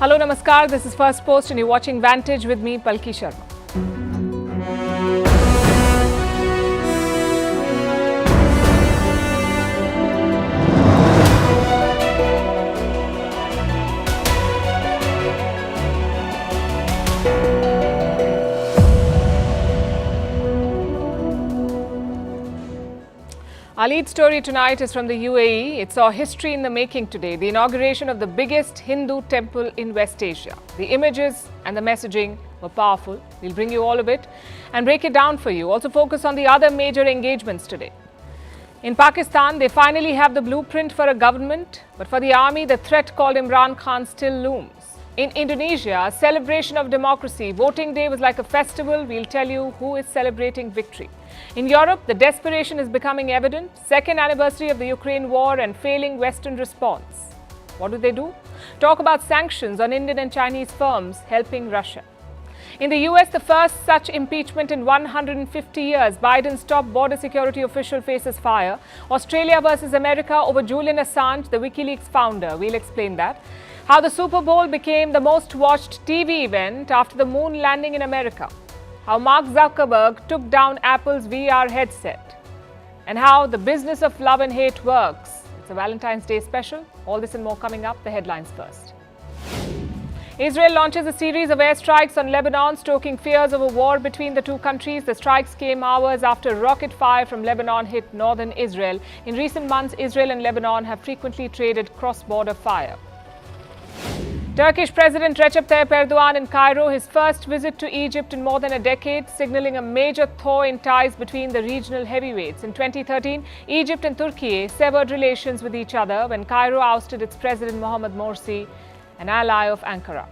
Hello, Namaskar. This is Firstpost and you're watching Vantage with me, Palki Sharma. Our lead story tonight is from the UAE. It saw history in the making today, the inauguration of the biggest Hindu temple in West Asia. The images and the messaging were powerful. We'll bring you all of it and break it down for you. Also focus on the other major engagements today. In Pakistan, they finally have the blueprint for a government, but for the army, the threat called Imran Khan still looms. In Indonesia, a celebration of democracy. Voting day was like a festival. We'll tell you who is celebrating victory. In Europe, the desperation is becoming evident. Second anniversary of the Ukraine war and failing Western response. What do? Talk about sanctions on Indian and Chinese firms helping Russia. In the US, the first such impeachment in 150 years. Biden's top border security official faces fire. Australia versus America over Julian Assange, the WikiLeaks founder. We'll explain that. How the Super Bowl became the most watched TV event after the moon landing in America. How Mark Zuckerberg took down Apple's VR headset. And how the business of love and hate works. It's a Valentine's Day special. All this and more coming up. The headlines first. Israel launches a series of airstrikes on Lebanon, stoking fears of a war between the two countries. The strikes came hours after rocket fire from Lebanon hit northern Israel. In recent months, Israel and Lebanon have frequently traded cross-border fire. Turkish President Recep Tayyip Erdogan in Cairo, his first visit to Egypt in more than a decade, signaling a major thaw in ties between the regional heavyweights. In 2013, Egypt and Turkey severed relations with each other when Cairo ousted its president Mohamed Morsi, an ally of Ankara.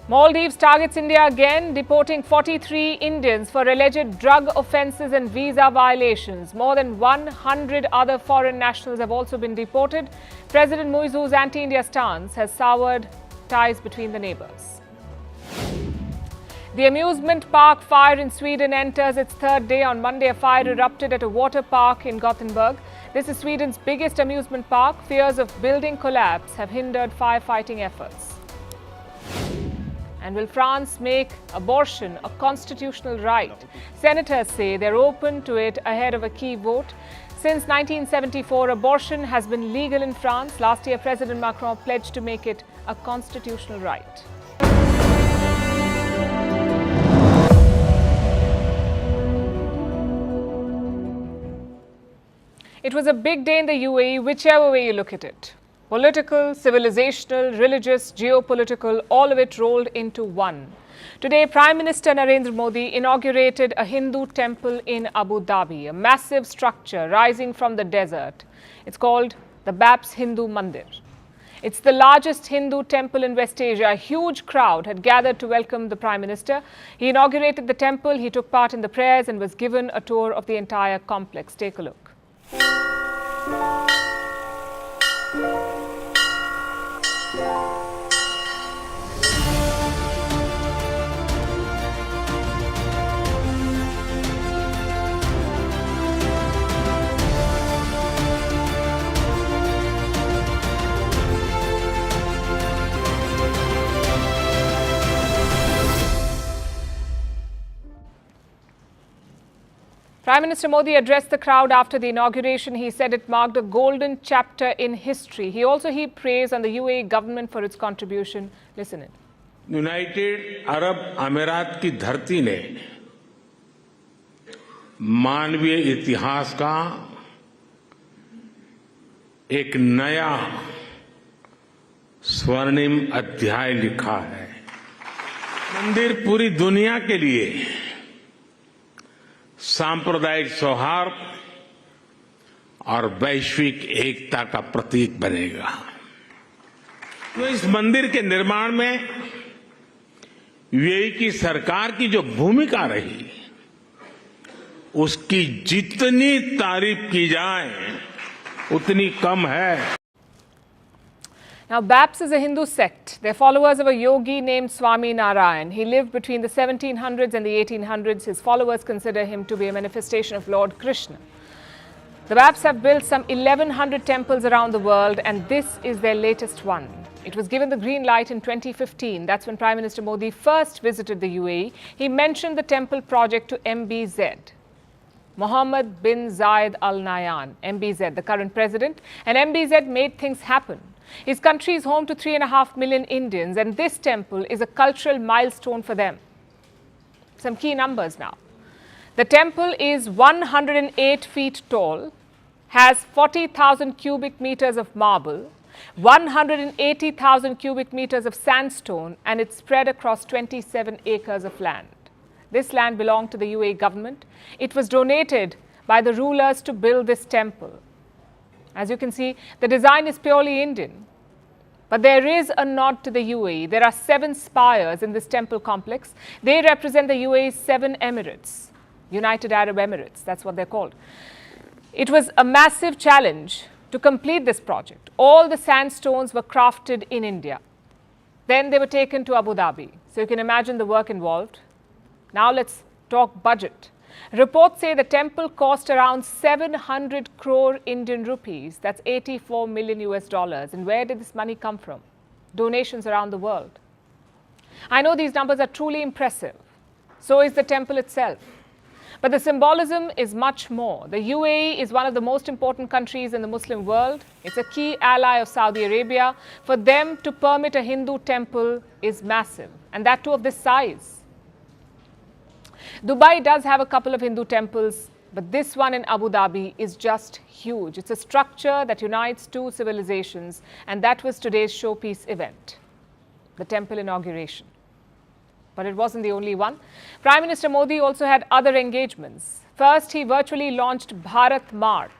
Maldives targets India again, deporting 43 Indians for alleged drug offences and visa violations. More than 100 other foreign nationals have also been deported. President Muizzu's anti-India stance has soured ties between the neighbours. The amusement park fire in Sweden enters its third day. On Monday, a fire erupted at a water park in Gothenburg. This is Sweden's biggest amusement park. Fears of building collapse have hindered firefighting efforts. And will France make abortion a constitutional right? Senators say they're open to it ahead of a key vote. Since 1974, abortion has been legal in France. Last year, President Macron pledged to make it a constitutional right. It was a big day in the UAE, whichever way you look at it. Political, civilizational, religious, geopolitical, all of it rolled into one. Today, Prime Minister Narendra Modi inaugurated a Hindu temple in Abu Dhabi, a massive structure rising from the desert. It's called the BAPS Hindu Mandir. It's the largest Hindu temple in West Asia. A huge crowd had gathered to welcome the Prime Minister. He inaugurated the temple, he took part in the prayers and was given a tour of the entire complex. Take a look. Prime Minister Modi addressed the crowd after the inauguration. He said it marked a golden chapter in history. He also heaped praise on the UAE government for its contribution. Listen in. United Arab अमीरात की धरती ने मानवीय इतिहास का एक नया स्वर्णिम अध्याय लिखा है। मंदिर पूरी दुनिया के लिए सांप्रदायिक सौहार्द और वैश्विक एकता का प्रतीक बनेगा। तो इस मंदिर के निर्माण में यूएई की सरकार की जो भूमिका रही, उसकी जितनी तारीफ की जाए उतनी कम है। Now, BAPS is a Hindu sect. They're followers of a yogi named Swami Narayan. He lived between the 1700s and the 1800s. His followers consider him to be a manifestation of Lord Krishna. The BAPS have built some 1,100 temples around the world, and this is their latest one. It was given the green light in 2015. That's when Prime Minister Modi first visited the UAE. He mentioned the temple project to MBZ, Mohammed bin Zayed Al Nahyan, MBZ, the current president. And MBZ made things happen. His country is home to 3.5 million Indians, and this temple is a cultural milestone for them. Some key numbers now. The temple is 108 feet tall, has 40,000 cubic meters of marble, 180,000 cubic meters of sandstone, and it's spread across 27 acres of land. This land belonged to the UAE government. It was donated by the rulers to build this temple. As you can see, the design is purely Indian. But there is a nod to the UAE. There are 7 spires in this temple complex. They represent the UAE's 7 Emirates, United Arab Emirates, that's what they're called. It was a massive challenge to complete this project. All the sandstones were crafted in India. Then they were taken to Abu Dhabi. So you can imagine the work involved. Now let's talk budget. Reports say the temple cost around 700 crore Indian rupees. That's 84 million US dollars. And where did this money come from? Donations around the world. I know these numbers are truly impressive. So is the temple itself. But the symbolism is much more. The UAE is one of the most important countries in the Muslim world. It's a key ally of Saudi Arabia. For them to permit a Hindu temple is massive, and that too of this size. Dubai does have a couple of Hindu temples, but this one in Abu Dhabi is just huge. It's a structure that unites 2 civilizations, and that was today's showpiece event, the temple inauguration. But it wasn't the only one. Prime Minister Modi also had other engagements. First, he virtually launched Bharat Mart.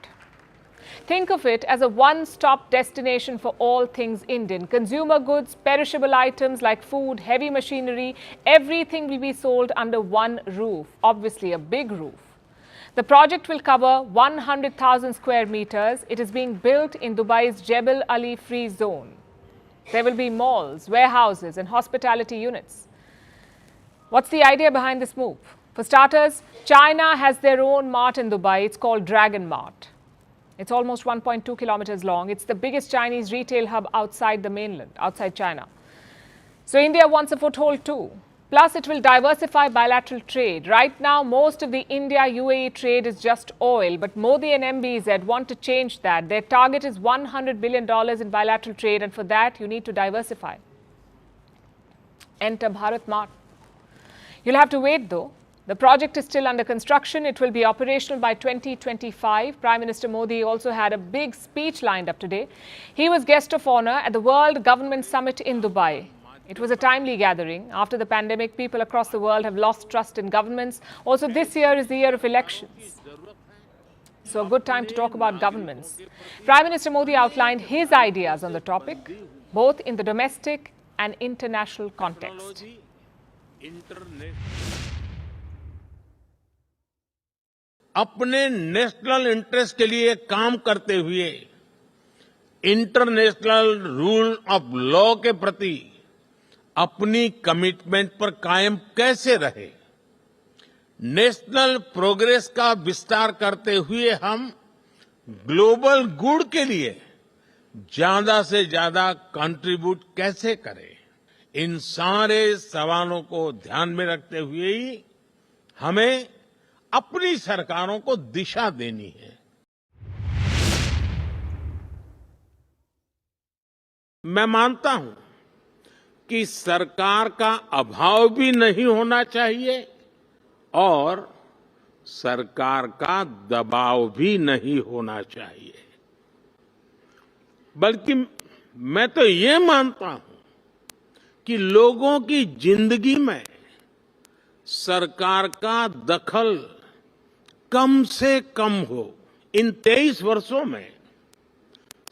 Think of it as a one-stop destination for all things Indian. Consumer goods, perishable items like food, heavy machinery, everything will be sold under one roof. Obviously, a big roof. The project will cover 100,000 square meters. It is being built in Dubai's Jebel Ali Free Zone. There will be malls, warehouses, and hospitality units. What's the idea behind this move? For starters, China has their own mart in Dubai. It's called Dragon Mart. It's almost 1.2 kilometers long. It's the biggest Chinese retail hub outside the mainland, outside China. So India wants a foothold too. Plus, it will diversify bilateral trade. Right now, most of the India-UAE trade is just oil, but Modi and MBZ want to change that. Their target is $100 billion in bilateral trade, and for that, you need to diversify. Enter Bharat Mart. You'll have to wait though. The project is still under construction. It will be operational by 2025. Prime Minister Modi also had a big speech lined up today. He was guest of honor at the World Government Summit in Dubai. It was a timely gathering. After the pandemic, people across the world have lost trust in governments. Also, this year is the year of elections. So a good time to talk about governments. Prime Minister Modi outlined his ideas on the topic, both in the domestic and international context. अपने national interest के लिए काम करते हुए international rule of law के प्रति अपनी commitment पर कायम कैसे रहे, नेशनल प्रोग्रेस का विस्तार करते हुए हम ग्लोबल गुड के लिए ज्यादा से ज्यादा कंट्रीब्यूट कैसे करें, इन सारे सवालों को ध्यान में रखते हुए ही हमें अपनी सरकारों को दिशा देनी है। मैं मानता हूं कि सरकार का अभाव भी नहीं होना चाहिए और सरकार का दबाव भी नहीं होना चाहिए, बल्कि मैं तो ये मानता हूं कि लोगों की जिंदगी में सरकार का दखल कम से कम हो। इन 23 वर्षों में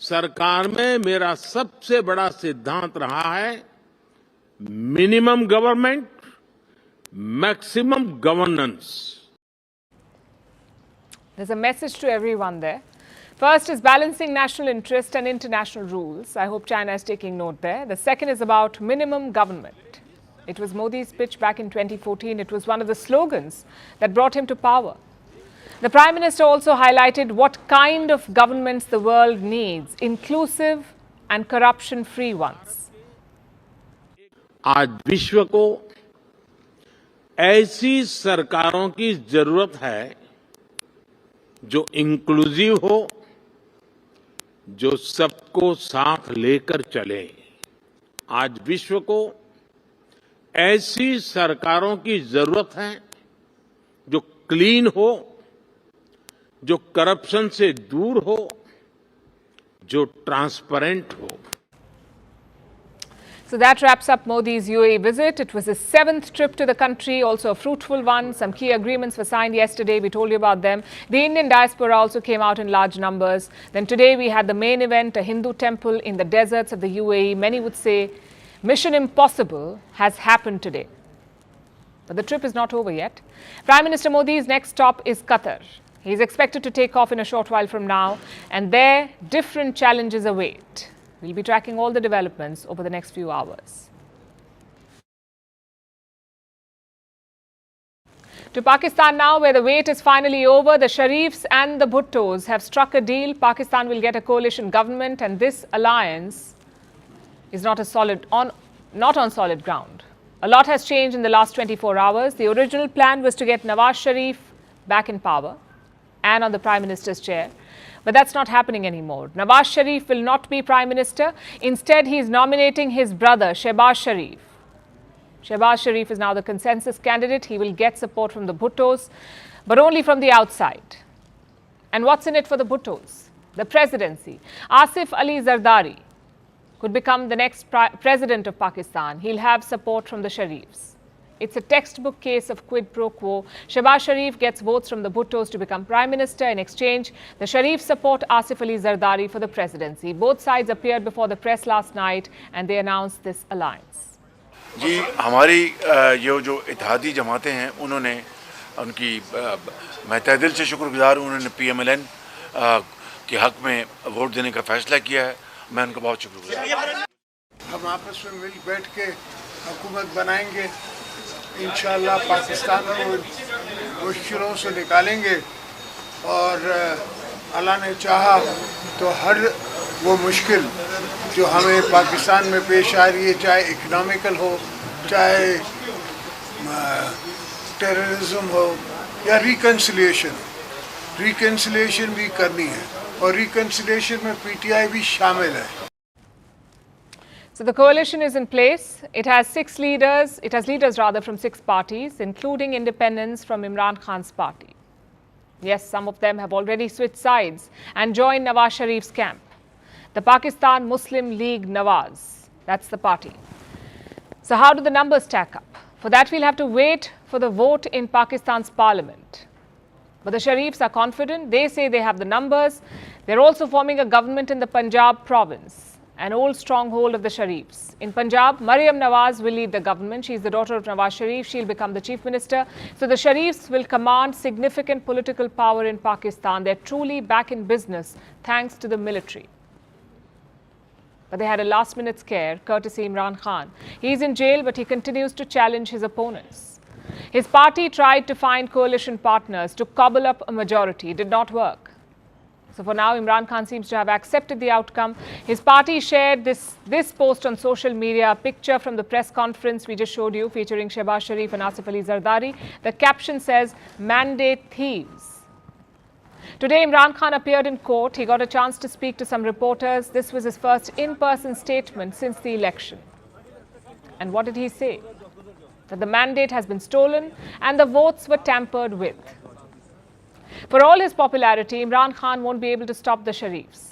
सरकार में मेरा सबसे बड़ा सिद्धांत रहा है minimum government, maximum governance. There's a message to everyone there. First is balancing national interest and international rules. I hope China is taking note there. The second is about minimum government. It was Modi's pitch back in 2014. It was one of the slogans that brought him to power. The Prime Minister also highlighted what kind of governments the world needs: inclusive, and corruption-free ones. आज विश्व को ऐसी सरकारों की जरूरत है जो inclusive हो, जो सबको साथ लेकर चले। आज विश्व को ऐसी सरकारों की जरूरत है जो क्लीन हो, जो करप्शन से दूर हो, जो ट्रांसपेरेंट हो। So that wraps up Modi's UAE visit. It was his 7th trip to the country, also a fruitful one. Some key agreements were signed yesterday. We told you about them. The Indian diaspora also came out in large numbers. Then today we had the main event, a Hindu temple in the deserts of the UAE. Many would say mission impossible has happened today. But the trip is not over yet. Prime Minister Modi's next stop is Qatar. He is expected to take off in a short while from now, and there different challenges await. We'll be tracking all the developments over the next few hours. To Pakistan now, where the wait is finally over. The Sharifs and the Bhuttos have struck a deal. Pakistan will get a coalition government, and this alliance is not on solid ground. A lot has changed in the last 24 hours. The original plan was to get Nawaz Sharif back in power and on the Prime Minister's chair. But that's not happening anymore. Nawaz Sharif will not be Prime Minister. Instead, he is nominating his brother, Shehbaz Sharif. Shehbaz Sharif is now the consensus candidate. He will get support from the Bhuttos, but only from the outside. And what's in it for the Bhuttos? The presidency. Asif Ali Zardari could become the next president of Pakistan. He'll have support from the Sharifs. It's a textbook case of quid pro quo. Shehbaz Sharif gets votes from the Bhuttos to become Prime Minister. In exchange, the Sharifs support Asif Ali Zardari for the presidency. Both sides appeared before the press last night and they announced this alliance. जी हमारी ये जो इत्तेहादी जमातें हैं उन्होंने उनकी मैं तहे दिल से शुक्रगुजार हूँ। उन्होंने PMLN के हक में वोट देने का फैसला किया है। मैं उनका बहुत शुक्रगुजार। हम आपस में मिल बैठ के हुकूमत बनाएंगे। इंशाअल्लाह पाकिस्तान को मुश्किलों से निकालेंगे और अल्लाह ने चाहा तो हर वो मुश्किल जो हमें पाकिस्तान में पेश आ रही है, चाहे इकोनॉमिकल हो, चाहे टेररिज्म हो या रिकन्सिलिएशन भी करनी है और रिकन्सिलिएशन में PTI भी शामिल है। So the coalition is in place. It has leaders from 6 parties, including independents from Imran Khan's party. Yes, some of them have already switched sides and joined Nawaz Sharif's camp. The Pakistan Muslim League Nawaz, that's the party. So how do the numbers stack up? For that, we'll have to wait for the vote in Pakistan's parliament. But the Sharifs are confident. They say they have the numbers. They're also forming a government in the Punjab province, an old stronghold of the Sharifs. In Punjab, Maryam Nawaz will lead the government. She is the daughter of Nawaz Sharif. She'll become the chief minister. So the Sharifs will command significant political power in Pakistan. They're truly back in business thanks to the military. But they had a last-minute scare, courtesy Imran Khan. He's in jail, but he continues to challenge his opponents. His party tried to find coalition partners to cobble up a majority. It did not work. So for now, Imran Khan seems to have accepted the outcome. His party shared this post on social media, a picture from the press conference we just showed you, featuring Shehbaz Sharif and Asif Ali Zardari. The caption says, "Mandate thieves." Today, Imran Khan appeared in court. He got a chance to speak to some reporters. This was his first in-person statement since the election. And what did he say? That the mandate has been stolen and the votes were tampered with. For all his popularity, Imran Khan won't be able to stop the Sharifs.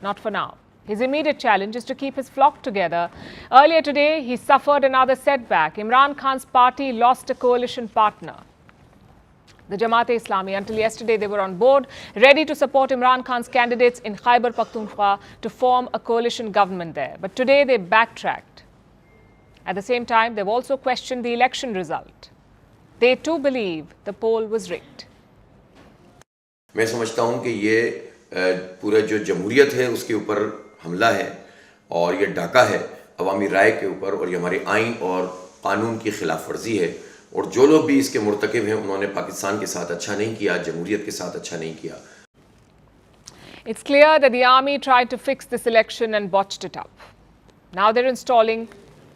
Not for now. His immediate challenge is to keep his flock together. Earlier today, he suffered another setback. Imran Khan's party lost a coalition partner, the Jamaat-e-Islami. Until yesterday, they were on board, ready to support Imran Khan's candidates in Khyber Pakhtunkhwa to form a coalition government there. But today, they backtracked. At the same time, they've also questioned the election result. They too believe the poll was rigged. मैं समझता हूं कि ये पूरा जो जमहूरियत है उसके ऊपर हमला है और ये डाका है अवामी राय के ऊपर, और ये हमारे आइन और कानून की खिलाफ वर्जी है। और जो लोग भी इसके मुर्तकिब हैं उन्होंने पाकिस्तान के साथ अच्छा नहीं किया, जमहूरियत के साथ अच्छा नहीं किया। It's clear that the army tried to fix this election and botched it up. Now they're installing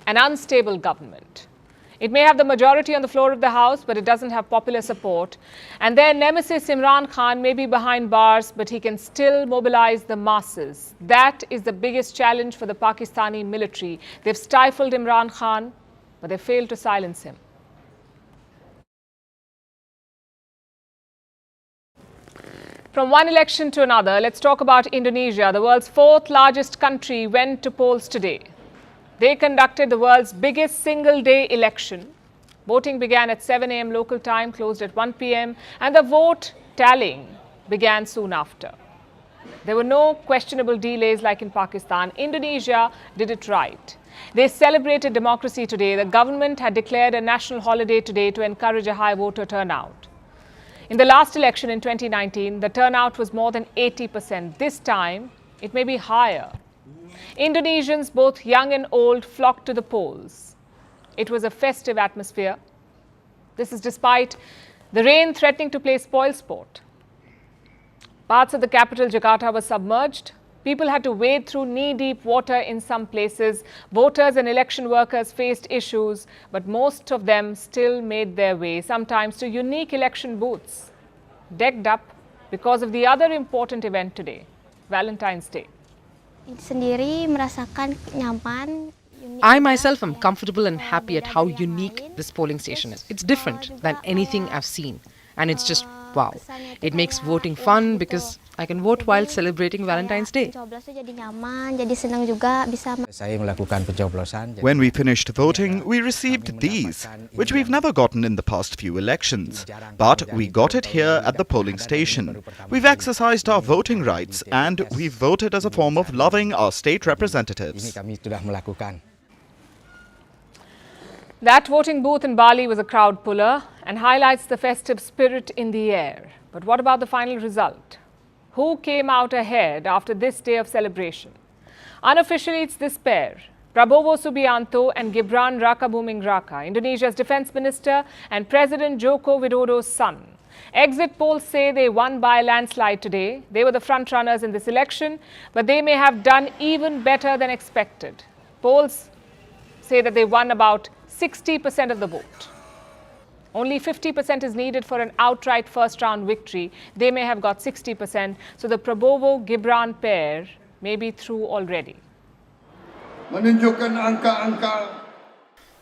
an unstable government. It may have the majority on the floor of the House, but it doesn't have popular support. And their nemesis Imran Khan may be behind bars, but he can still mobilize the masses. That is the biggest challenge for the Pakistani military. They've stifled Imran Khan, but they failed to silence him. From one election to another, let's talk about Indonesia. The world's fourth largest country went to polls today. They conducted the world's biggest single-day election. Voting began at 7 a.m. local time, closed at 1 p.m. and the vote tallying began soon after. There were no questionable delays like in Pakistan. Indonesia did it right. They celebrated democracy today. The government had declared a national holiday today to encourage a high voter turnout. In the last election in 2019, the turnout was more than 80%. This time, it may be higher. Indonesians, both young and old, flocked to the polls. It was a festive atmosphere. This is despite the rain threatening to play spoilsport. Parts of the capital, Jakarta, were submerged. People had to wade through knee-deep water in some places. Voters and election workers faced issues, but most of them still made their way, sometimes to unique election booths, decked up because of the other important event today, Valentine's Day. I myself am comfortable and happy at how unique this polling station is. It's different than anything I've seen. And it's just wow. It makes voting fun because I can vote while celebrating Valentine's Day. When we finished voting, we received these, which we've never gotten in the past few elections. But we got it here at the polling station. We've exercised our voting rights and we've voted as a form of loving our state representatives. That voting booth in Bali was a crowd puller and highlights the festive spirit in the air. But what about the final result? Who came out ahead after this day of celebration? Unofficially, it's this pair, Prabowo Subianto and Gibran Rakabuming Raka, Indonesia's defense minister and President Joko Widodo's son. Exit polls say they won by a landslide today. They were the front runners in this election, but they may have done even better than expected. Polls say that they won about 60% of the vote. Only 50% is needed for an outright first-round victory. They may have got 60%, so the Prabowo-Gibran pair may be through already.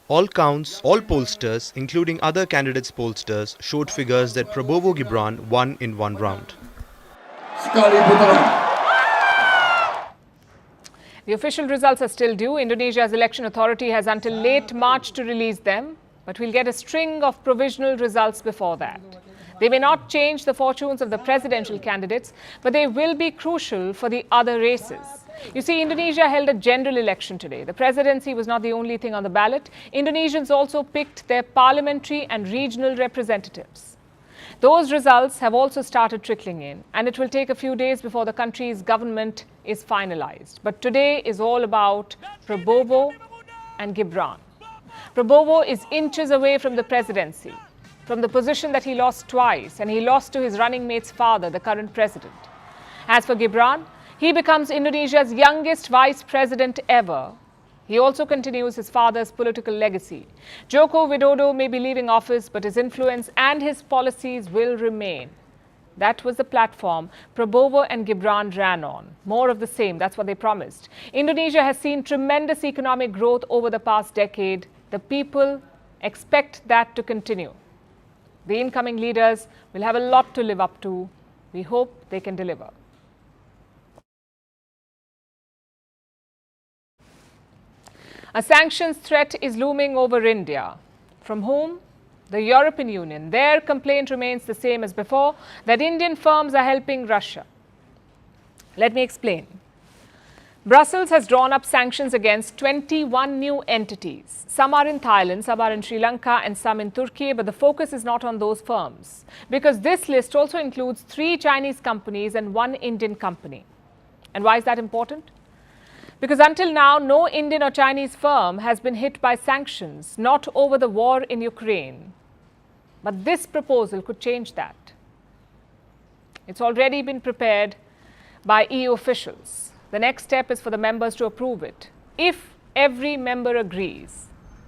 All counts, all pollsters, including other candidates' pollsters, showed figures that Prabowo-Gibran won in one round. The official results are still due. Indonesia's election authority has until late March to release them, but we'll get a string of provisional results before that. They may not change the fortunes of the presidential candidates, but they will be crucial for the other races. You see, Indonesia held a general election today. The presidency was not the only thing on the ballot. Indonesians also picked their parliamentary and regional representatives. Those results have also started trickling in, and it will take a few days before the country's government is finalized. But today is all about Prabowo and Gibran. Prabowo is inches away from the presidency, from the position that he lost twice, and he lost to his running mate's father, the current president. As for Gibran, he becomes Indonesia's youngest vice president ever. He also continues his father's political legacy. Joko Widodo may be leaving office, but his influence and his policies will remain. That was the platform Prabowo and Gibran ran on. More of the same, that's what they promised. Indonesia has seen tremendous economic growth over the past decade. The people expect that to continue. The incoming leaders will have a lot to live up to. We hope they can deliver. A sanctions threat is looming over India. From whom? The European Union. Their complaint remains the same as before, that Indian firms are helping Russia. Let me explain. Brussels has drawn up sanctions against 21 new entities. Some are in Thailand, some are in Sri Lanka, and some in Turkey, but the focus is not on those firms, because this list also includes 3 Chinese companies and 1 Indian company. And why is that important? Because until now, no Indian or Chinese firm has been hit by sanctions, not over the war in Ukraine. But this proposal could change that. It's already been prepared by EU officials. The next step is for the members to approve it. If every member agrees,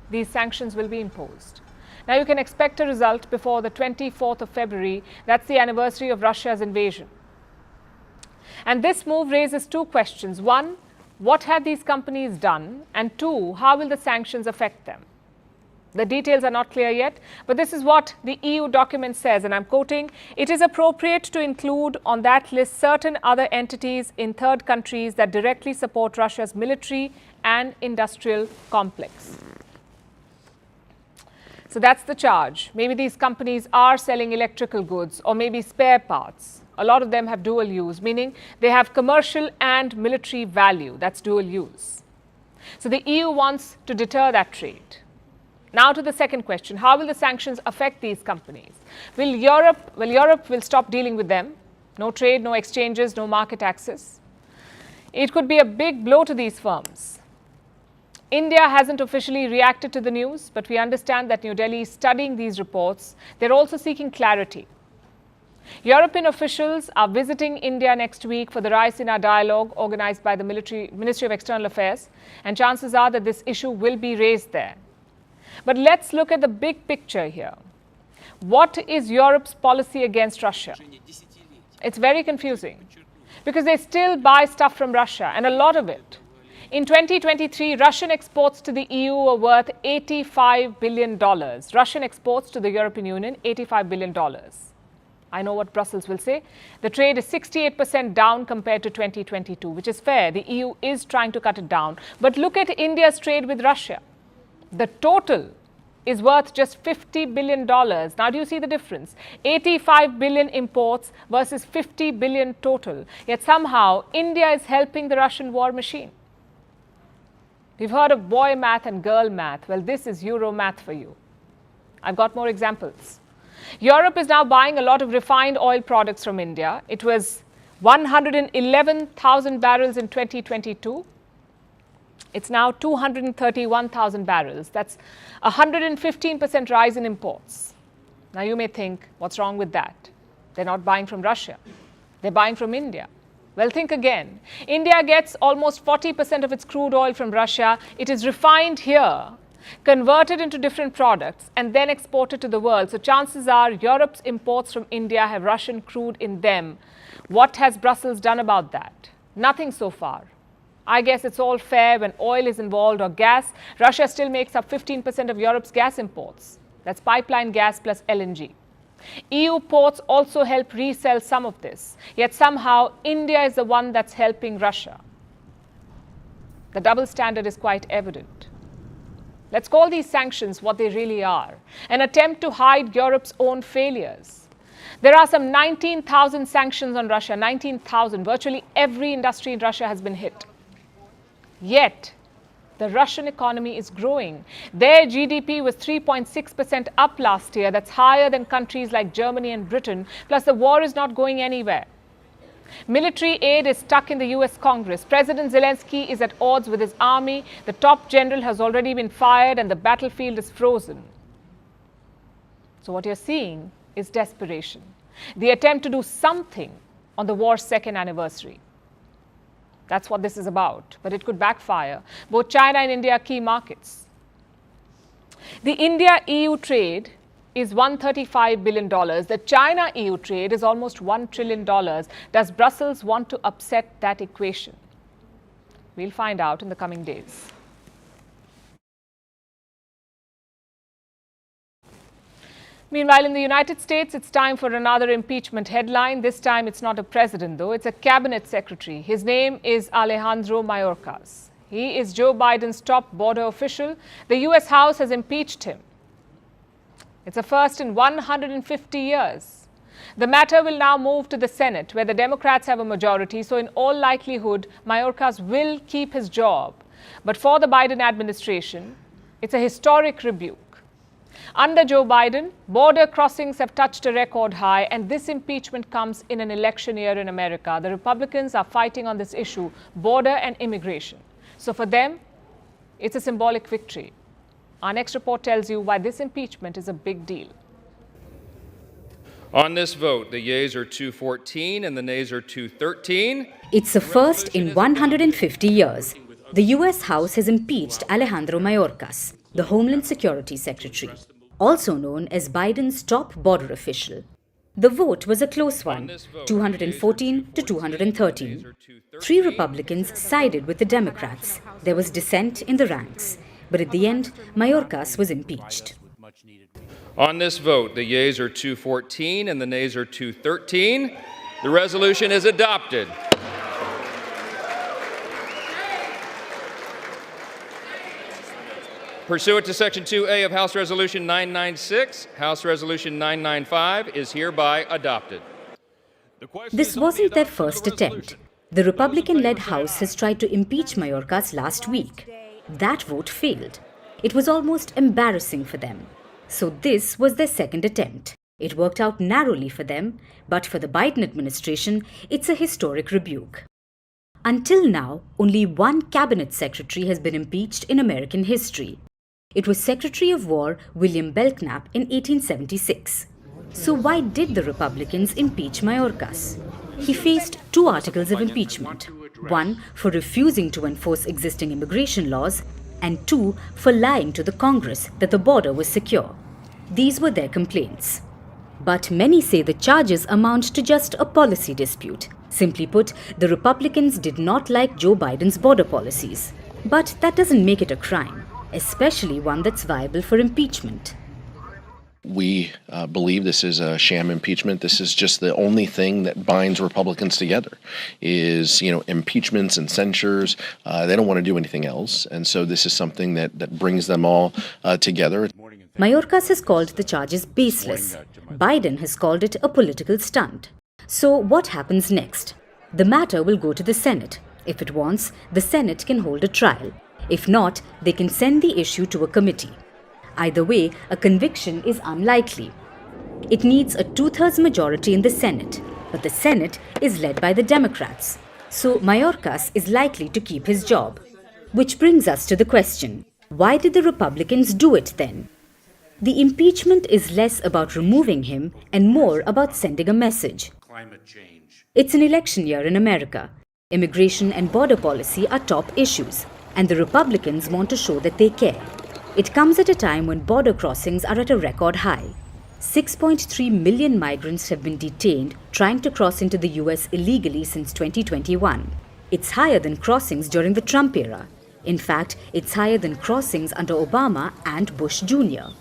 these sanctions will be imposed. Now you can expect a result before the 24th of February. That's the anniversary of Russia's invasion. And this move raises two questions. One, what have these companies done? And two, how will the sanctions affect them? The details are not clear yet, but this is what the EU document says, and I'm quoting, "It is appropriate to include on that list certain other entities in third countries that directly support Russia's military and industrial complex." So that's the charge. Maybe these companies are selling electrical goods or maybe spare parts. A lot of them have dual use, meaning they have commercial and military value. That's dual use. So the EU wants to deter that trade. Now to the second question, how will the sanctions affect these companies? Will Europe stop dealing with them? No trade, no exchanges, no market access. It could be a big blow to these firms. India hasn't officially reacted to the news, but we understand that New Delhi is studying these reports. They're also seeking clarity. European officials are visiting India next week for the Raisina dialogue organized by the Ministry of External Affairs, and chances are that this issue will be raised there. But let's look at the big picture here. What is Europe's policy against Russia? It's very confusing because they still buy stuff from Russia, and a lot of it. In 2023, Russian exports to the EU were worth $85 billion. Russian exports to the European Union, $85 billion. I know what Brussels will say. The trade is 68% down compared to 2022, which is fair. The EU is trying to cut it down. But look at India's trade with Russia. The total is worth just $50 billion. Now, do you see the difference? 85 billion imports versus 50 billion total. Yet somehow, India is helping the Russian war machine. We've heard of boy math and girl math. Well, this is Euro math for you. I've got more examples. Europe is now buying a lot of refined oil products from India. It was 111,000 barrels in 2022. It's now 231,000 barrels. That's a 115% rise in imports. Now you may think, what's wrong with that? They're not buying from Russia. They're buying from India. Well, think again. India gets almost 40% of its crude oil from Russia. It is refined here, converted into different products, and then exported to the world. So chances are Europe's imports from India have Russian crude in them. What has Brussels done about that? Nothing so far. I guess it's all fair when oil is involved or gas. Russia still makes up 15% of Europe's gas imports. That's pipeline gas plus LNG. EU ports also help resell some of this. Yet somehow India is the one that's helping Russia. The double standard is quite evident. Let's call these sanctions what they really are, an attempt to hide Europe's own failures. There are some 19,000 sanctions on Russia, 19,000. Virtually every industry in Russia has been hit. Yet, the Russian economy is growing. Their GDP was 3.6% up last year. That's higher than countries like Germany and Britain. Plus, the war is not going anywhere. Military aid is stuck in the US Congress. President Zelensky is at odds with his army. The top general has already been fired and the battlefield is frozen. So what you're seeing is desperation. The attempt to do something on the war's second anniversary. That's what this is about, but it could backfire. Both China and India are key markets. The India-EU trade is $135 billion. The China-EU trade is almost $1 trillion. Does Brussels want to upset that equation? We'll find out in the coming days. Meanwhile, in the United States, it's time for another impeachment headline. This time, it's not a president, though. It's a cabinet secretary. His name is Alejandro Mayorkas. He is Joe Biden's top border official. The U.S. House has impeached him. It's a first in 150 years. The matter will now move to the Senate, where the Democrats have a majority. So in all likelihood, Mayorkas will keep his job. But for the Biden administration, it's a historic rebuke. Under Joe Biden, border crossings have touched a record high, and this impeachment comes in an election year in America. The Republicans are fighting on this issue, border and immigration. So for them, it's a symbolic victory. Our next report tells you why this impeachment is a big deal. On this vote, the yeas are 214 and the nays are 213. It's a first in 150 years. The US House has impeached Alejandro Mayorkas, the Homeland Security Secretary, also known as Biden's top border official. The vote was a close one, 214 to 213. 3 Republicans sided with the Democrats. There was dissent in the ranks. But at the end, Mayorkas was impeached. On this vote, the yeas are 214 and the nays are 213. The resolution is adopted. Pursuant to Section 2A of House Resolution 996, House Resolution 995 is hereby adopted. This wasn't their first attempt. The Republican-led House has tried to impeach Mayorkas last week. That vote failed. It was almost embarrassing for them. So this was their second attempt. It worked out narrowly for them, but for the Biden administration, it's a historic rebuke. Until now, only one cabinet secretary has been impeached in American history. It was Secretary of War William Belknap in 1876. So why did the Republicans impeach Mayorkas? He faced 2 articles of impeachment. 1 for refusing to enforce existing immigration laws, and 2 for lying to the Congress that the border was secure. These were their complaints. But many say the charges amount to just a policy dispute. Simply put, the Republicans did not like Joe Biden's border policies. But that doesn't make it a crime, especially one that's viable for impeachment. We believe this is a sham impeachment. This is just the only thing that binds Republicans together is, impeachments and censures. They don't want to do anything else. And so this is something that brings them all together. Mayorkas has called the charges baseless. Biden has called it a political stunt. So what happens next? The matter will go to the Senate. If it wants, the Senate can hold a trial. If not, they can send the issue to a committee. Either way, a conviction is unlikely. It needs a 2/3 majority in the Senate, but the Senate is led by the Democrats. So Mayorkas is likely to keep his job. Which brings us to the question, why did the Republicans do it then? The impeachment is less about removing him and more about sending a message. It's an election year in America. Immigration and border policy are top issues, and the Republicans want to show that they care. It comes at a time when border crossings are at a record high. 6.3 million migrants have been detained trying to cross into the US illegally since 2021. It's higher than crossings during the Trump era. In fact, it's higher than crossings under Obama and Bush Jr.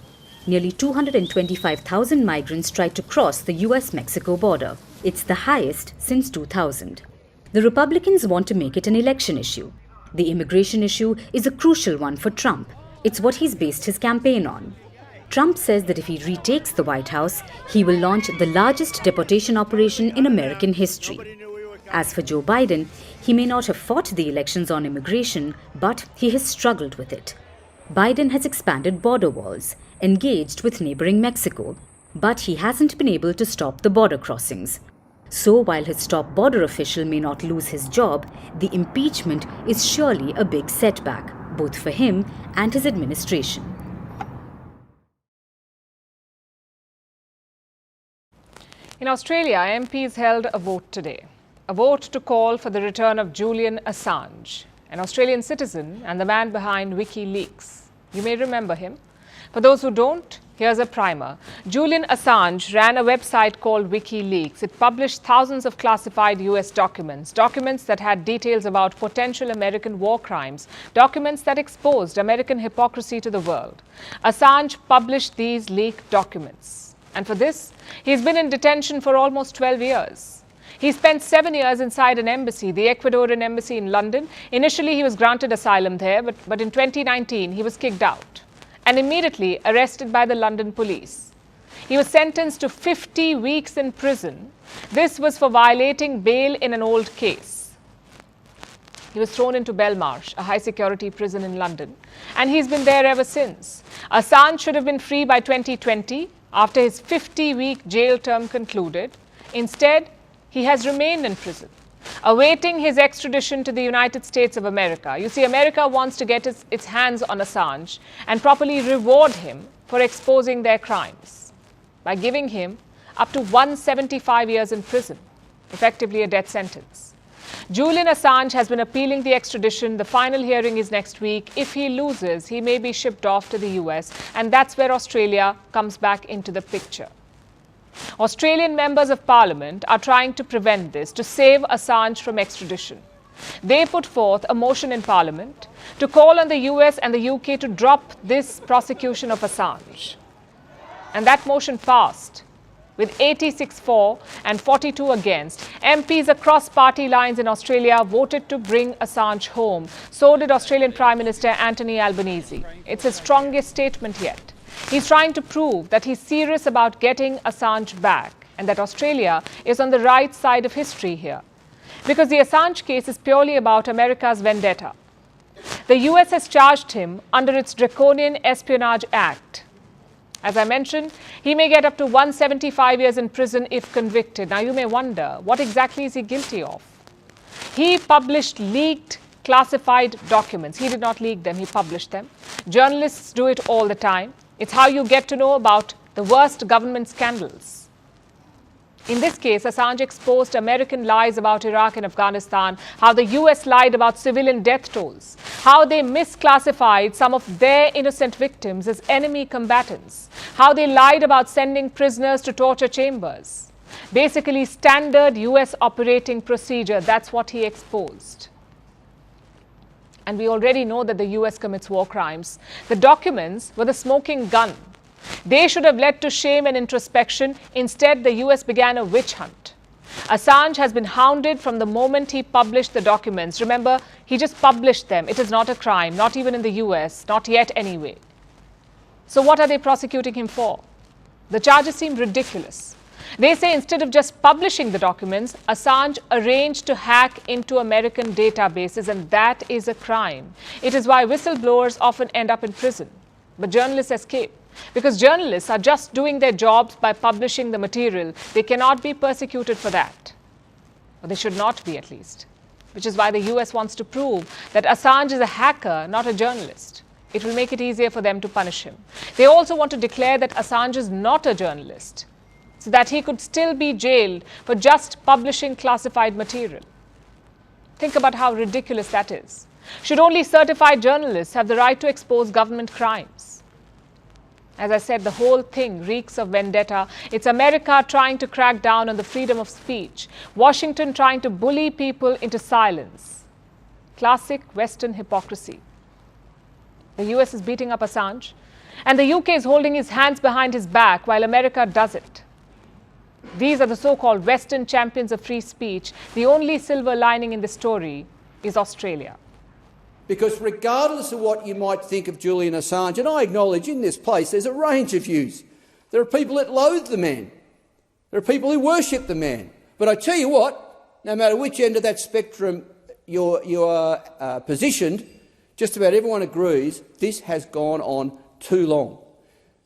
Nearly 225,000 migrants tried to cross the US-Mexico border. It's the highest since 2000. The Republicans want to make it an election issue. The immigration issue is a crucial one for Trump. It's what he's based his campaign on. Trump says that if he retakes the White House, he will launch the largest deportation operation in American history. As for Joe Biden, he may not have fought the elections on immigration, but he has struggled with it. Biden has expanded border walls, engaged with neighboring Mexico, but he hasn't been able to stop the border crossings. So while his top border official may not lose his job, the impeachment is surely a big setback, both for him and his administration. In Australia, MPs held a vote today. A vote to call for the return of Julian Assange, an Australian citizen and the man behind WikiLeaks. You may remember him. For those who don't, here's a primer. Julian Assange ran a website called WikiLeaks. It published thousands of classified US documents that had details about potential American war crimes, documents that exposed American hypocrisy to the world. Assange published these leaked documents. And for this, he's been in detention for almost 12 years. He spent 7 years inside an embassy, the Ecuadorian embassy in London. Initially, he was granted asylum there, but in 2019, he was kicked out and immediately arrested by the London police. He was sentenced to 50 weeks in prison. This was for violating bail in an old case. He was thrown into Belmarsh, a high-security prison in London, and he's been there ever since. Assange should have been free by 2020 after his 50-week jail term concluded. Instead, he has remained in prison, awaiting his extradition to the United States of America. You see, America wants to get its hands on Assange and properly reward him for exposing their crimes by giving him up to 175 years in prison, effectively a death sentence. Julian Assange has been appealing the extradition. The final hearing is next week. If he loses, he may be shipped off to the US, and that's where Australia comes back into the picture. Australian members of parliament are trying to prevent this, to save Assange from extradition. They put forth a motion in parliament to call on the US and the UK to drop this prosecution of Assange. And that motion passed with 86 for and 42 against. MPs across party lines in Australia voted to bring Assange home. So did Australian Prime Minister Anthony Albanese. It's his strongest statement yet. He's trying to prove that he's serious about getting Assange back and that Australia is on the right side of history here. Because the Assange case is purely about America's vendetta. The US has charged him under its draconian Espionage Act. As I mentioned, he may get up to 175 years in prison if convicted. Now you may wonder, what exactly is he guilty of? He published leaked, classified documents. He did not leak them, he published them. Journalists do it all the time. It's how you get to know about the worst government scandals. In this case, Assange exposed American lies about Iraq and Afghanistan, how the US lied about civilian death tolls, how they misclassified some of their innocent victims as enemy combatants, how they lied about sending prisoners to torture chambers. Basically, standard US operating procedure, that's what he exposed. And we already know that the US commits war crimes. The documents were the smoking gun. They should have led to shame and introspection. Instead, the US began a witch hunt. Assange has been hounded from the moment he published the documents. Remember, he just published them. It is not a crime, not even in the US, not yet anyway. So what are they prosecuting him for? The charges seem ridiculous. They say instead of just publishing the documents, Assange arranged to hack into American databases, and that is a crime. It is why whistleblowers often end up in prison. But journalists escape. Because journalists are just doing their jobs by publishing the material. They cannot be persecuted for that. Or they should not be, at least. Which is why the US wants to prove that Assange is a hacker, not a journalist. It will make it easier for them to punish him. They also want to declare that Assange is not a journalist, so that he could still be jailed for just publishing classified material. Think about how ridiculous that is. Should only certified journalists have the right to expose government crimes? As I said, the whole thing reeks of vendetta. It's America trying to crack down on the freedom of speech. Washington trying to bully people into silence. Classic Western hypocrisy. The US is beating up Assange, and the UK is holding his hands behind his back while America does it. These are the so-called Western champions of free speech. The only silver lining in the story is Australia. Because regardless of what you might think of Julian Assange, and I acknowledge in this place there's a range of views. There are people that loathe the man. There are people who worship the man. But I tell you what, no matter which end of that spectrum you are positioned, just about everyone agrees this has gone on too long,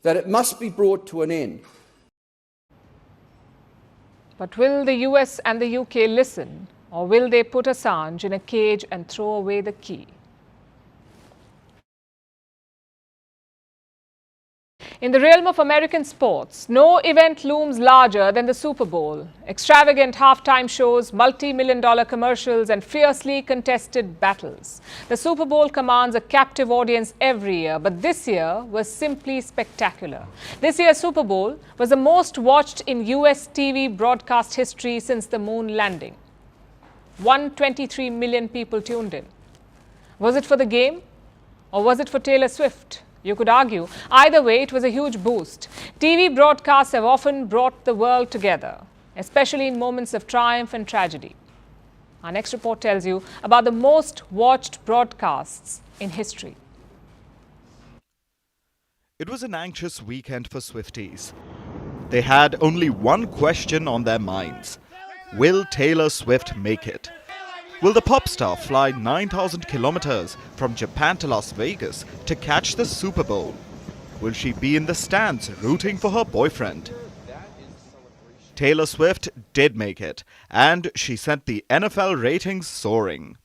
that it must be brought to an end. But will the US and the UK listen, or will they put Assange in a cage and throw away the key? In the realm of American sports, no event looms larger than the Super Bowl. Extravagant halftime shows, multi-million-dollar commercials, and fiercely contested battles. The Super Bowl commands a captive audience every year, but this year was simply spectacular. This year's Super Bowl was the most watched in US TV broadcast history since the moon landing. 123 million people tuned in. Was it for the game, or was it for Taylor Swift? You could argue. Either way, it was a huge boost. TV broadcasts have often brought the world together, especially in moments of triumph and tragedy. Our next report tells you about the most watched broadcasts in history. It was an anxious weekend for Swifties. They had only one question on their minds. Will Taylor Swift make it? Will the pop star fly 9,000 kilometers from Japan to Las Vegas to catch the Super Bowl? Will she be in the stands rooting for her boyfriend? Taylor Swift did make it, and she sent the NFL ratings soaring.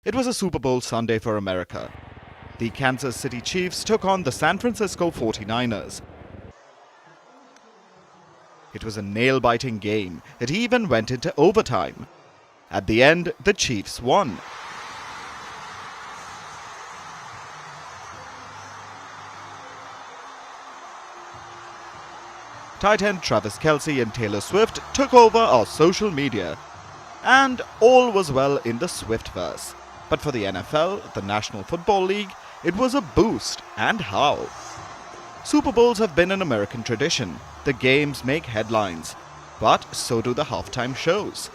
It was a Super Bowl Sunday for America. The Kansas City Chiefs took on the San Francisco 49ers. It was a nail-biting game. It even went into overtime. At the end, the Chiefs won. Tight end Travis Kelce and Taylor Swift took over our social media. And all was well in the Swiftverse. But for the NFL, the National Football League, it was a boost, and how? Super Bowls have been an American tradition. The games make headlines, but so do the halftime shows.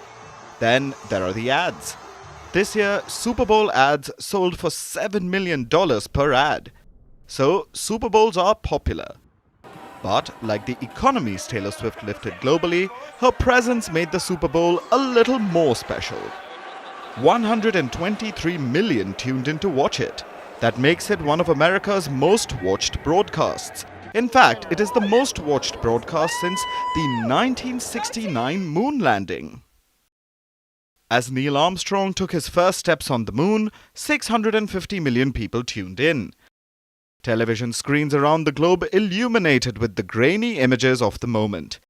Then there are the ads. This year, Super Bowl ads sold for $7 million per ad. So, Super Bowls are popular. But, like the economies Taylor Swift lifted globally, her presence made the Super Bowl a little more special. 123 million tuned in to watch it. That makes it one of America's most watched broadcasts. In fact, it is the most watched broadcast since the 1969 moon landing. As Neil Armstrong took his first steps on the moon, 650 million people tuned in. Television screens around the globe illuminated with the grainy images of the moment.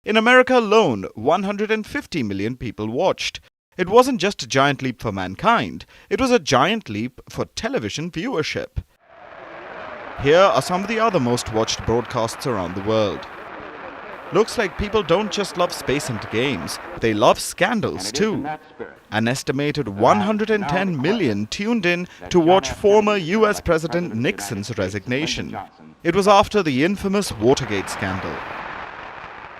In America alone, 150 million people watched. It wasn't just a giant leap for mankind, it was a giant leap for television viewership. Here are some of the other most watched broadcasts around the world. Looks like people don't just love space and games, they love scandals too. An estimated 110 million tuned in to watch former US President Nixon's resignation. It was after the infamous Watergate scandal.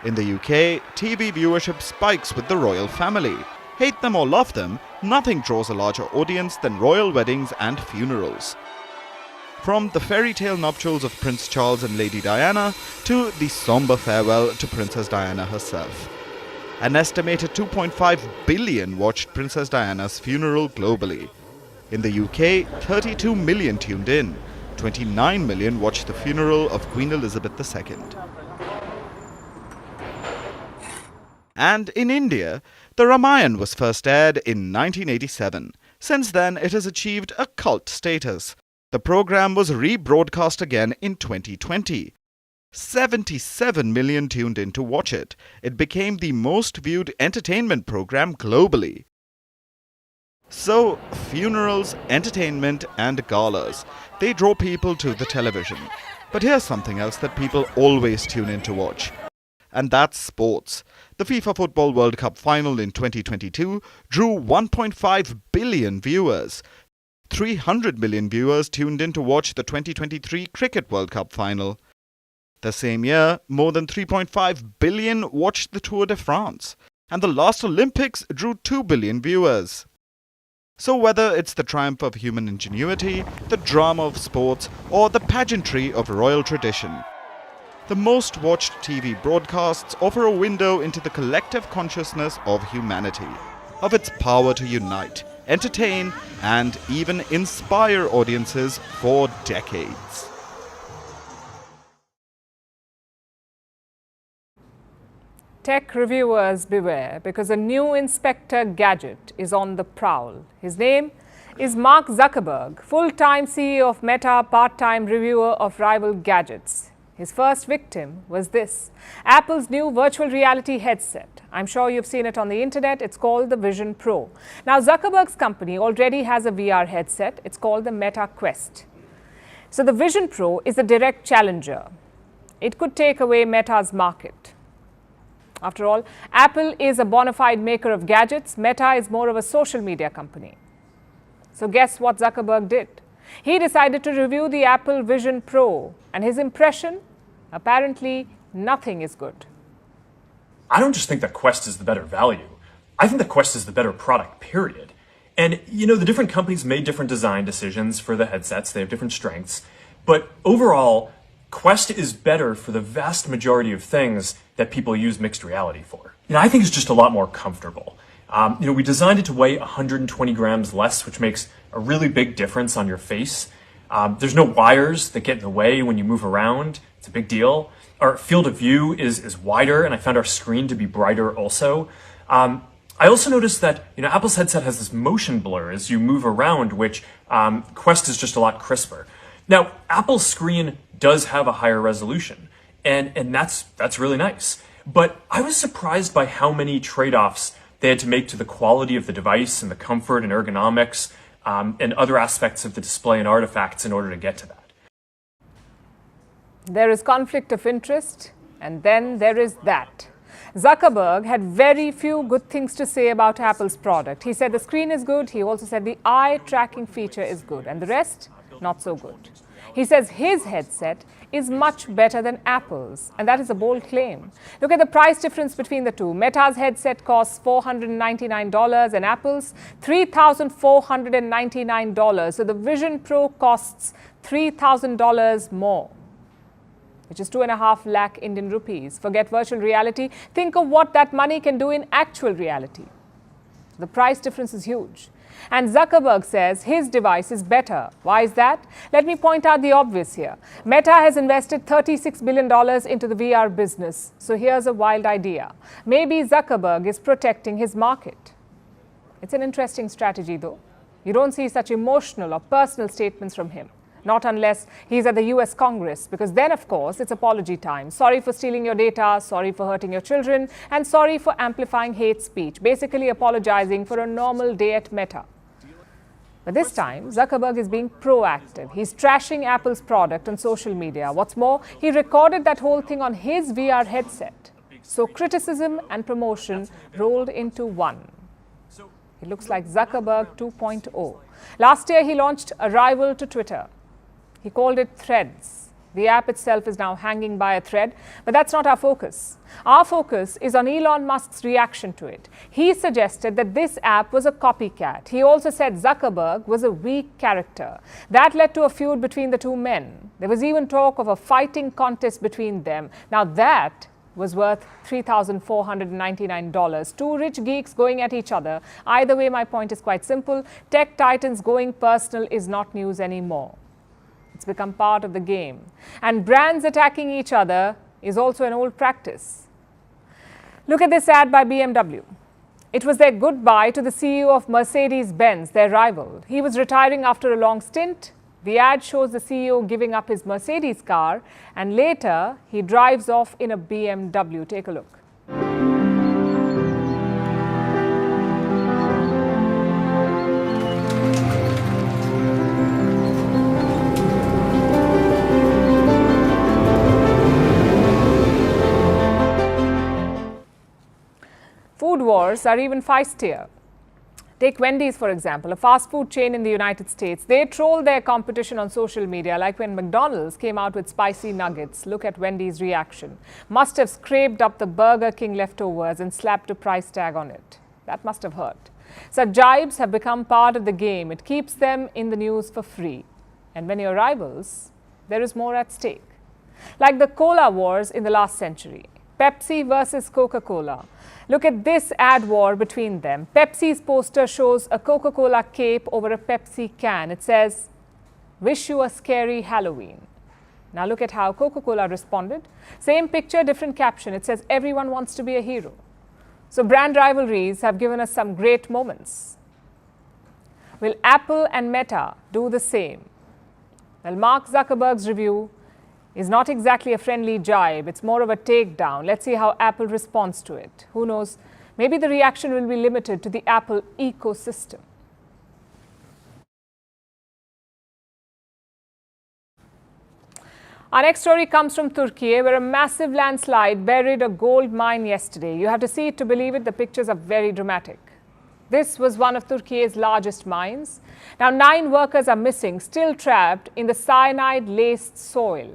In the UK, TV viewership spikes with the royal family. Hate them or love them, nothing draws a larger audience than royal weddings and funerals. From the fairy tale nuptials of Prince Charles and Lady Diana to the somber farewell to Princess Diana herself. An estimated 2.5 billion watched Princess Diana's funeral globally. In the UK, 32 million tuned in. 29 million watched the funeral of Queen Elizabeth II. And in India, the Ramayana was first aired in 1987. Since then, it has achieved a cult status. The program was rebroadcast again in 2020. 77 million tuned in to watch it. It became the most viewed entertainment program globally. So, funerals, entertainment, and galas, they draw people to the television. But here's something else that people always tune in to watch. And that's sports. The FIFA Football World Cup final in 2022 drew 1.5 billion viewers. 300 million viewers tuned in to watch the 2023 Cricket World Cup final. The same year, more than 3.5 billion watched the Tour de France. And the last Olympics drew 2 billion viewers. So whether it's the triumph of human ingenuity, the drama of sports, or the pageantry of royal tradition, the most watched TV broadcasts offer a window into the collective consciousness of humanity, of its power to unite, entertain, and even inspire audiences for decades. Tech reviewers beware, because a new Inspector Gadget is on the prowl. His name is Mark Zuckerberg, full-time CEO of Meta, part-time reviewer of rival gadgets. His first victim was this, Apple's new virtual reality headset. I'm sure you've seen it on the internet. It's called the Vision Pro. Now, Zuckerberg's company already has a VR headset. It's called the Meta Quest. So the Vision Pro is a direct challenger. It could take away Meta's market. After all, Apple is a bona fide maker of gadgets. Meta is more of a social media company. So guess what Zuckerberg did? He decided to review the Apple Vision Pro, and his impression? Apparently, nothing is good. I don't just think that Quest is the better value. I think that Quest is the better product, period. And, you know, the different companies made different design decisions for the headsets. They have different strengths. But overall, Quest is better for the vast majority of things that people use mixed reality for. You know, I think it's just a lot more comfortable. We designed it to weigh 120 grams less, which makes a really big difference on your face. There's no wires that get in the way when you move around. It's a big deal. Our field of view is wider, and I found our screen to be brighter also. I also noticed that Apple's headset has this motion blur as you move around, which Quest is just a lot crisper. Now, Apple's screen does have a higher resolution, and that's really nice. But I was surprised by how many trade-offs they had to make to the quality of the device and the comfort and ergonomics and other aspects of the display and artifacts in order to get to that. There is conflict of interest, and then there is that. Zuckerberg had very few good things to say about Apple's product. He said the screen is good. He also said the eye tracking feature is good, and the rest, not so good. He says his headset is much better than Apple's, and that is a bold claim. Look at the price difference between the two. Meta's headset costs $499 and Apple's $3,499. So the Vision Pro costs $3,000 more, which is 2.5 lakh Indian rupees. Forget virtual reality. Think of what that money can do in actual reality. The price difference is huge. And Zuckerberg says his device is better. Why is that? Let me point out the obvious here. Meta has invested $36 billion into the VR business. So here's a wild idea. Maybe Zuckerberg is protecting his market. It's an interesting strategy, though. You don't see such emotional or personal statements from him. Not unless he's at the US Congress, because then, of course, it's apology time. Sorry for stealing your data, sorry for hurting your children, and sorry for amplifying hate speech. Basically apologizing for a normal day at Meta. But this time, Zuckerberg is being proactive. He's trashing Apple's product on social media. What's more, he recorded that whole thing on his VR headset. So criticism and promotion rolled into one. It looks like Zuckerberg 2.0. Last year, he launched a rival to Twitter. He called it Threads. The app itself is now hanging by a thread, but that's not our focus. Our focus is on Elon Musk's reaction to it. He suggested that this app was a copycat. He also said Zuckerberg was a weak character. That led to a feud between the two men. There was even talk of a fighting contest between them. Now that was worth $3,499. Two rich geeks going at each other. Either way, my point is quite simple. Tech titans going personal is not news anymore. It's become part of the game. And brands attacking each other is also an old practice. Look at this ad by BMW. It was their goodbye to the CEO of Mercedes-Benz, their rival. He was retiring after a long stint. The ad shows the CEO giving up his Mercedes car, and later he drives off in a BMW. Take a look. Food wars are even feistier. Take Wendy's, for example, a fast food chain in the United States. They troll their competition on social media, like when McDonald's came out with spicy nuggets. Look at Wendy's reaction. Must have scraped up the Burger King leftovers and slapped a price tag on it. That must have hurt. Such jibes have become part of the game. It keeps them in the news for free. And when you're rivals, there is more at stake. Like the cola wars in the last century. Pepsi versus Coca-Cola. Look at this ad war between them. Pepsi's poster shows a Coca-Cola cape over a Pepsi can. It says, "Wish you a scary Halloween." Now look at how Coca-Cola responded. Same picture, different caption. It says, "Everyone wants to be a hero." So brand rivalries have given us some great moments. Will Apple and Meta do the same? Well, Mark Zuckerberg's review is not exactly a friendly jibe. It's more of a takedown. Let's see how Apple responds to it. Who knows? Maybe the reaction will be limited to the Apple ecosystem. Our next story comes from Turkey, where a massive landslide buried a gold mine yesterday. You have to see it to believe it. The pictures are very dramatic. This was one of Turkey's largest mines. Now, 9 workers are missing, still trapped in the cyanide-laced soil.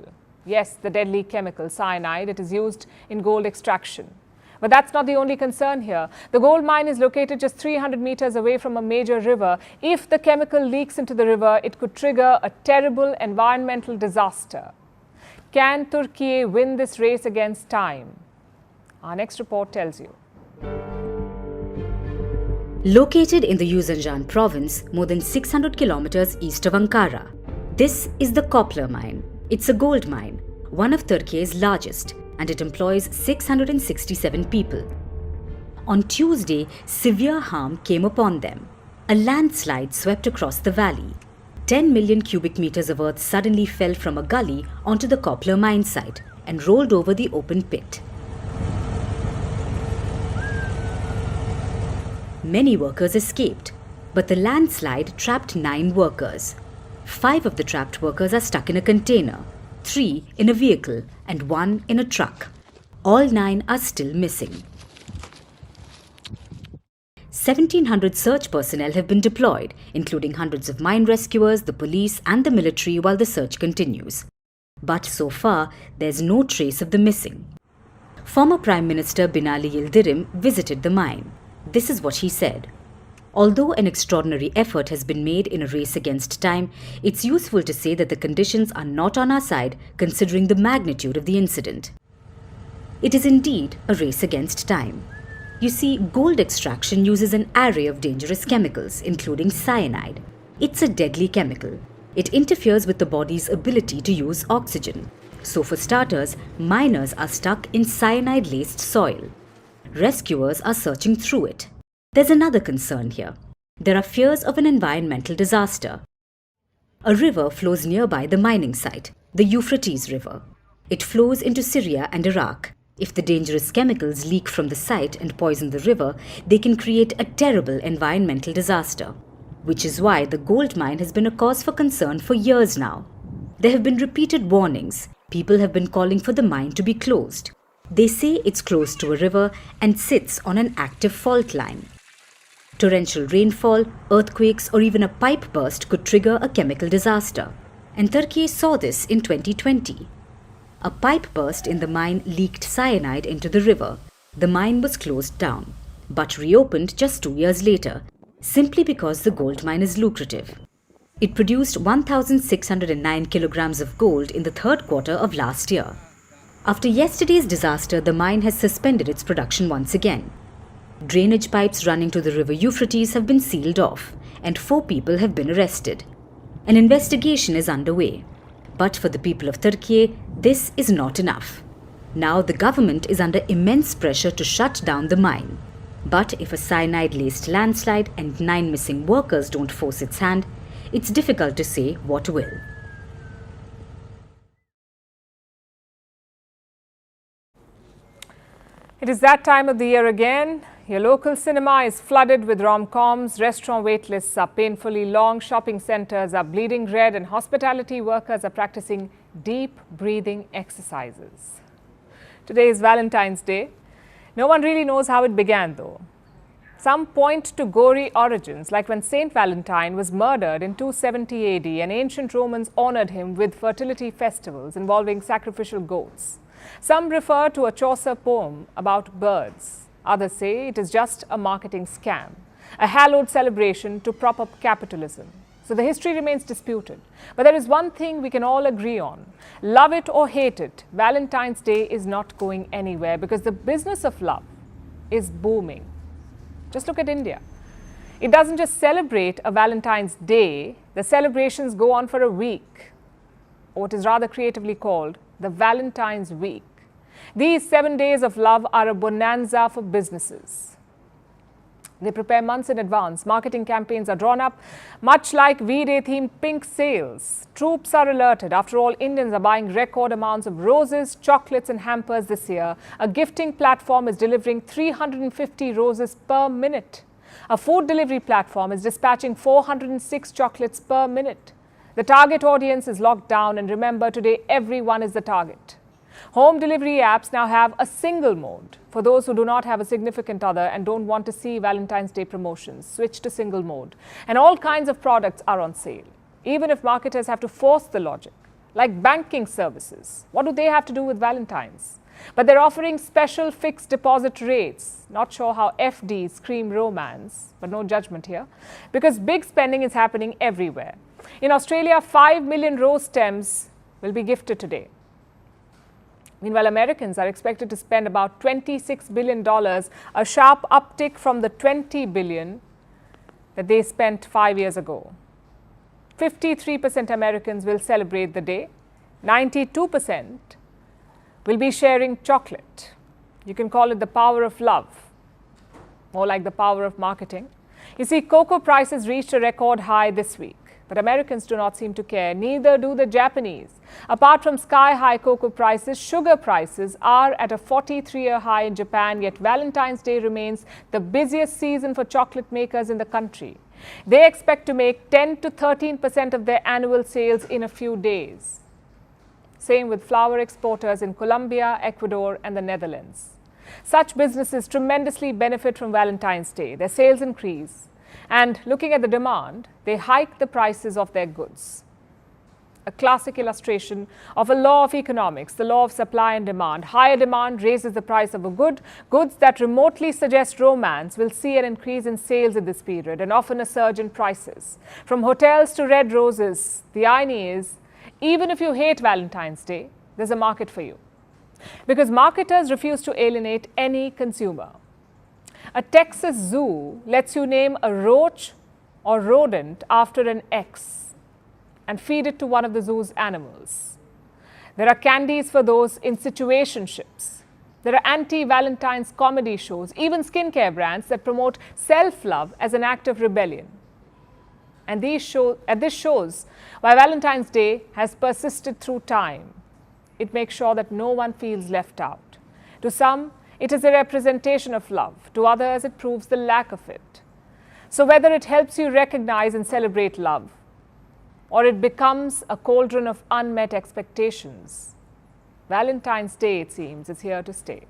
Yes, the deadly chemical cyanide. It is used in gold extraction. But that's not the only concern here. The gold mine is located just 300 meters away from a major river. If the chemical leaks into the river, it could trigger a terrible environmental disaster. Can Turkey win this race against time? Our next report tells you. Located in the Erzincan province, more than 600 kilometers east of Ankara, this is the Kopler mine. It's a gold mine, one of Turkey's largest, and it employs 667 people. On Tuesday, severe harm came upon them. A landslide swept across the valley. 10 million cubic meters of earth suddenly fell from a gully onto the Kopler mine site and rolled over the open pit. Many workers escaped, but the landslide trapped 9 workers. 5 of the trapped workers are stuck in a container, 3 in a vehicle and 1 in a truck. All 9 are still missing. 1,700 search personnel have been deployed, including hundreds of mine rescuers, the police and the military, while the search continues. But so far, there's no trace of the missing. Former Prime Minister Binali Yildirim visited the mine. This is what he said. Although an extraordinary effort has been made in a race against time, it's useful to say that the conditions are not on our side considering the magnitude of the incident. It is indeed a race against time. You see, gold extraction uses an array of dangerous chemicals, including cyanide. It's a deadly chemical. It interferes with the body's ability to use oxygen. So for starters, miners are stuck in cyanide-laced soil. Rescuers are searching through it. There's another concern here. There are fears of an environmental disaster. A river flows nearby the mining site, the Euphrates River. It flows into Syria and Iraq. If the dangerous chemicals leak from the site and poison the river, they can create a terrible environmental disaster. Which is why the gold mine has been a cause for concern for years now. There have been repeated warnings. People have been calling for the mine to be closed. They say it's close to a river and sits on an active fault line. Torrential rainfall, earthquakes, or even a pipe burst could trigger a chemical disaster. And Turkey saw this in 2020. A pipe burst in the mine leaked cyanide into the river. The mine was closed down, but reopened just 2 years later, simply because the gold mine is lucrative. It produced 1,609 kilograms of gold in the third quarter of last year. After yesterday's disaster, the mine has suspended its production once again. Drainage pipes running to the river Euphrates have been sealed off, and 4 people have been arrested. An investigation is underway. But for the people of Turkey, this is not enough. Now the government is under immense pressure to shut down the mine. But if a cyanide-laced landslide and 9 missing workers don't force its hand, it's difficult to say what will. It is that time of the year again. Your local cinema is flooded with rom-coms, restaurant wait lists are painfully long, shopping centres are bleeding red, and hospitality workers are practicing deep breathing exercises. Today is Valentine's Day. No one really knows how it began though. Some point to gory origins, like when Saint Valentine was murdered in 270 AD and ancient Romans honoured him with fertility festivals involving sacrificial goats. Some refer to a Chaucer poem about birds. Others say it is just a marketing scam, a hallowed celebration to prop up capitalism. So the history remains disputed. But there is one thing we can all agree on. Love it or hate it, Valentine's Day is not going anywhere because the business of love is booming. Just look at India. It doesn't just celebrate a Valentine's Day, the celebrations go on for a week, or what is rather creatively called the Valentine's Week. These 7 days of love are a bonanza for businesses. They prepare months in advance. Marketing campaigns are drawn up, much like V-Day themed pink sales. Troops are alerted. After all, Indians are buying record amounts of roses, chocolates and hampers this year. A gifting platform is delivering 350 roses per minute. A food delivery platform is dispatching 406 chocolates per minute. The target audience is locked down, and remember, today everyone is the target. Home delivery apps now have a single mode. For those who do not have a significant other and don't want to see Valentine's Day promotions, switch to single mode. And all kinds of products are on sale, even if marketers have to force the logic. Like banking services, what do they have to do with Valentine's? But they're offering special fixed deposit rates. Not sure how FDs scream romance, but no judgment here, because big spending is happening everywhere. In Australia, 5 million rose stems will be gifted today. Meanwhile, Americans are expected to spend about $26 billion, a sharp uptick from the $20 billion that they spent 5 years ago. 53% Americans will celebrate the day. 92% will be sharing chocolate. You can call it the power of love, more like the power of marketing. You see, cocoa prices reached a record high this week. But Americans do not seem to care, neither do the Japanese. Apart from sky-high cocoa prices, sugar prices are at a 43-year high in Japan, yet Valentine's Day remains the busiest season for chocolate makers in the country. They expect to make 10 to 13% of their annual sales in a few days. Same with flower exporters in Colombia, Ecuador and the Netherlands. Such businesses tremendously benefit from Valentine's Day. Their sales increase. And looking at the demand, they hike the prices of their goods. A classic illustration of a law of economics, the law of supply and demand. Higher demand raises the price of a good. Goods that remotely suggest romance will see an increase in sales in this period and often a surge in prices. From hotels to red roses, the irony is, even if you hate Valentine's Day, there's a market for you. Because marketers refuse to alienate any consumer. A Texas zoo lets you name a roach or rodent after an ex and feed it to one of the zoo's animals. There are candies for those in situationships. There are anti-Valentine's comedy shows, even skincare brands that promote self-love as an act of rebellion. And this shows why Valentine's Day has persisted through time. It makes sure that no one feels left out. To some, it is a representation of love. To others, it proves the lack of it. So whether it helps you recognize and celebrate love, or it becomes a cauldron of unmet expectations, Valentine's Day, it seems, is here to stay.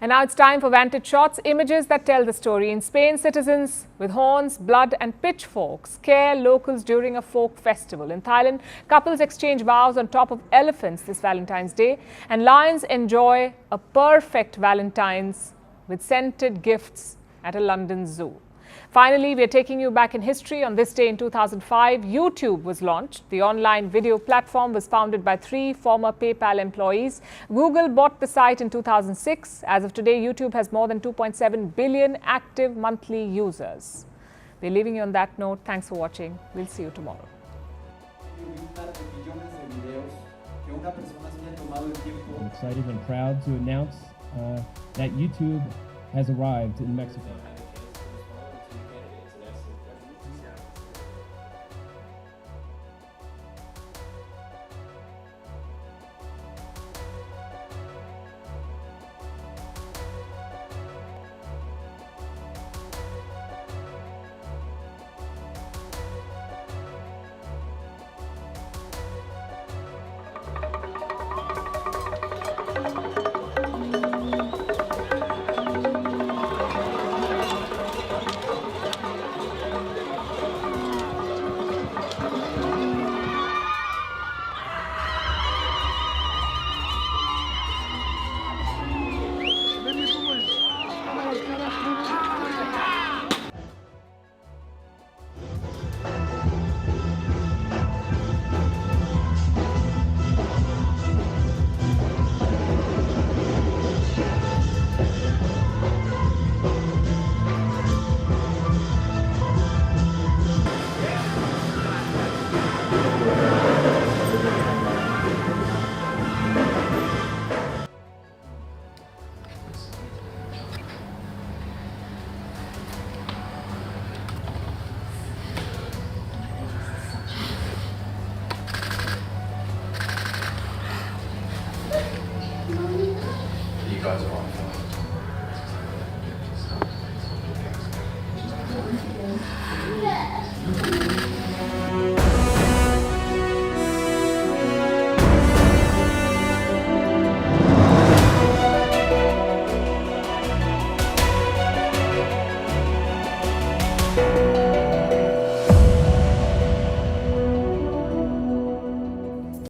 And now it's time for Vantage Shots, images that tell the story. In Spain, citizens with horns, blood and pitchforks scare locals during a folk festival. In Thailand, couples exchange vows on top of elephants this Valentine's Day. And lions enjoy a perfect Valentine's with scented gifts at a London zoo. Finally, we are taking you back in history. On this day in 2005, YouTube was launched. The online video platform was founded by 3 former PayPal employees. Google bought the site in 2006. As of today, YouTube has more than 2.7 billion active monthly users. We're leaving you on that note. Thanks for watching. We'll see you tomorrow. I'm excited and proud to announce that YouTube has arrived in Mexico.